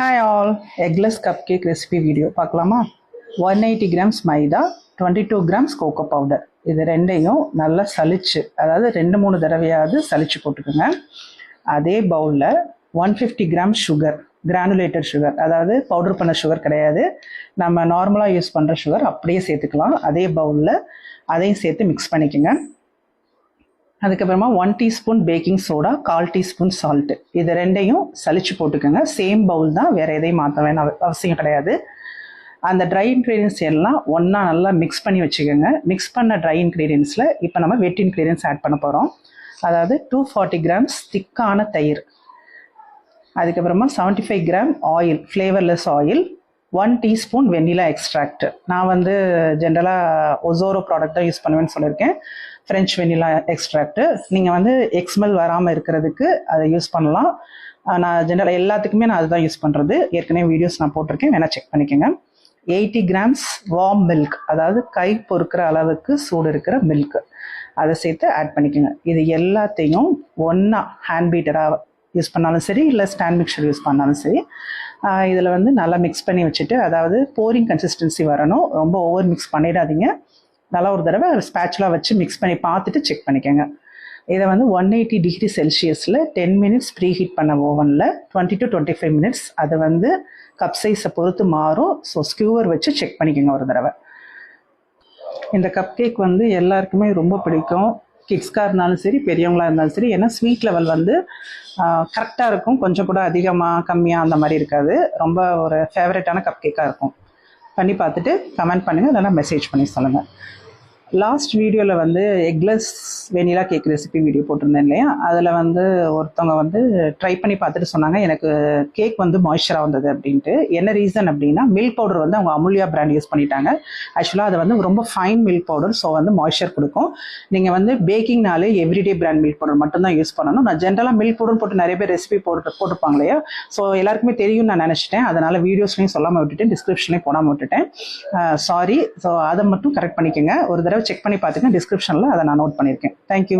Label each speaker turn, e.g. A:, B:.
A: Hi all, eggless cupcake recipe video பார்க்கலாமா? 180 grams மைதா, 22 grams cocoa powder. இது ரெண்டையும் நல்லா சலிச்சு, அதாவது 2-3 தடவையாவது சலிச்சு போட்டுக்கோங்க. அதே பவுலில் 150 grams சுகர், கிரானுலேட்டட் சுகர், அதாவது பவுடர் பண்ண சுகர் கிடையாது, நம்ம நார்மலாக யூஸ் பண்ணுற சுகர் அப்படியே சேர்த்துக்கலாம். அதே பவுலில் அதையும் சேர்த்து மிக்ஸ் பண்ணிக்கோங்க. அதுக்கப்புறமா 1 teaspoon baking soda, 1/4 teaspoon salt, இது ரெண்டையும் சலிச்சு போட்டுக்கோங்க. சேம் பவுல் தான், வேறு எதையும் மாற்ற வேணாம் அவசியம் கிடையாது. அந்த ட்ரை இன்க்ரீடியன்ஸ் எல்லாம் ஒன்றா நல்லா மிக்ஸ் பண்ணி வச்சுக்கோங்க. மிக்ஸ் பண்ண ட்ரை இன்க்ரீடியன்ஸில் இப்போ நம்ம வெட் இன்க்ரீடியன்ஸ் ஆட் பண்ண போகிறோம். அதாவது 240 கிராம்ஸ் திக்கான தயிர், அதுக்கப்புறமா 75 gram oil, flavourless oil, 1 teaspoon வெண்ணிலா எக்ஸ்ட்ராக்ட். நான் ஜென்ரலாக ஒசோரோ ப்ராடக்ட் தான் யூஸ் பண்ணுவேன்னு சொல்லியிருக்கேன், ஃப்ரெஞ்ச் வெண்ணிலா எக்ஸ்ட்ராக்ட். நீங்கள் எக்ஸ்மெல் வராமல் இருக்கிறதுக்கு அதை யூஸ் பண்ணலாம். நான் ஜென்ரலாக எல்லாத்துக்குமே நான் அதுதான் யூஸ் பண்ணுறது. ஏற்கனவே வீடியோஸ் நான் போட்டிருக்கேன், வேணால் செக் பண்ணிக்கோங்க. 80 கிராம்ஸ் வார்ம் மில்க், அதாவது கை பொறுக்கிற அளவுக்கு சூடு இருக்கிற மில்க், அதை சேர்த்து ஆட் பண்ணிக்கோங்க. இது எல்லாத்தையும் ஒன்றா ஹேண்ட் பீட்டராக யூஸ் பண்ணாலும் சரி, இல்லை ஸ்டாண்ட் மிக்சர் யூஸ் பண்ணாலும் சரி, இதில் நல்லா மிக்ஸ் பண்ணி வச்சுட்டு, அதாவது போரிங் கன்சிஸ்டன்சி வரணும், ரொம்ப ஓவர் மிக்ஸ் பண்ணிடாதீங்க. நல்லா ஒரு தடவை ஸ்பேச்சுலா வச்சு மிக்ஸ் பண்ணி பார்த்துட்டு செக் பண்ணிக்கோங்க. இதை 180 டிகிரி செல்சியஸில் 10 மினிட்ஸ் ப்ரீ ஹீட் பண்ண ஓவனில் 20 to 25 மினிட்ஸ், அது கப் சைஸை பொறுத்து மாறும். ஸோ ஸ்கியூவர் வச்சு செக் பண்ணிக்கோங்க ஒரு தடவை. இந்த கப் கேக் எல்லாருக்குமே ரொம்ப பிடிக்கும், கிட்ஸ்க்காக இருந்தாலும் சரி, பெரியவங்களாக இருந்தாலும் சரி. ஏன்னா ஸ்வீட் லெவல் கரெக்டாக இருக்கும், கொஞ்சம் கூட அதிகமாக கம்மியாக அந்த மாதிரி இருக்காது. ரொம்ப ஒரு ஃபேவரட்டான கப் கேக்காக இருக்கும். பண்ணி பார்த்துட்டு கமெண்ட் பண்ணுங்கள், இல்லைனா மெசேஜ் பண்ணி சொல்லுங்கள். லாஸ்ட் வீடியோவில் eggless vanilla cake recipe video போட்டிருந்தேன் இல்லையா, அதில் ஒருத்தவங்க ட்ரை பண்ணி பார்த்துட்டு சொன்னாங்க எனக்கு கேக் மாய்ஸ்சராக வந்தது அப்படின்ட்டு. என்ன ரீசன் அப்படின்னா, மில்க் பவுடர் அவங்க அமுல்யா பிராண்ட் யூஸ் பண்ணிட்டாங்க. ஆக்சுவலாக அது ரொம்ப fine milk powder, so moisture கொடுக்கும். நீங்கள் பேக்கிங்னாலே எவ்ரிடே பிராண்ட் மில்க் பவுடர் மட்டும்தான் யூஸ் பண்ணணும். நான் ஜென்ரலாக மில்க் பவுடர் போட்டு நிறைய பேர் ரெசிபி போட்டிருப்பாங்க இல்லையா, ஸோ எல்லாருக்குமே தெரியும்னு நான் நினச்சிட்டேன். அதனால் வீடியோஸ்லையும் சொல்லாமல் விட்டுட்டேன், டிஸ்கிரிப்ஷன்லையும் போடாமல் விட்டுட்டேன், சாரி. ஸோ அதை மட்டும் கரெக்ட் பண்ணிக்கோங்க. ஒரு தடவை செக் பண்ணி பார்த்துங்க, டிஸ்கிரிப்ஷனில் அதை நான் நோட் பண்ணியிருக்கேன். தேங்க்யூ.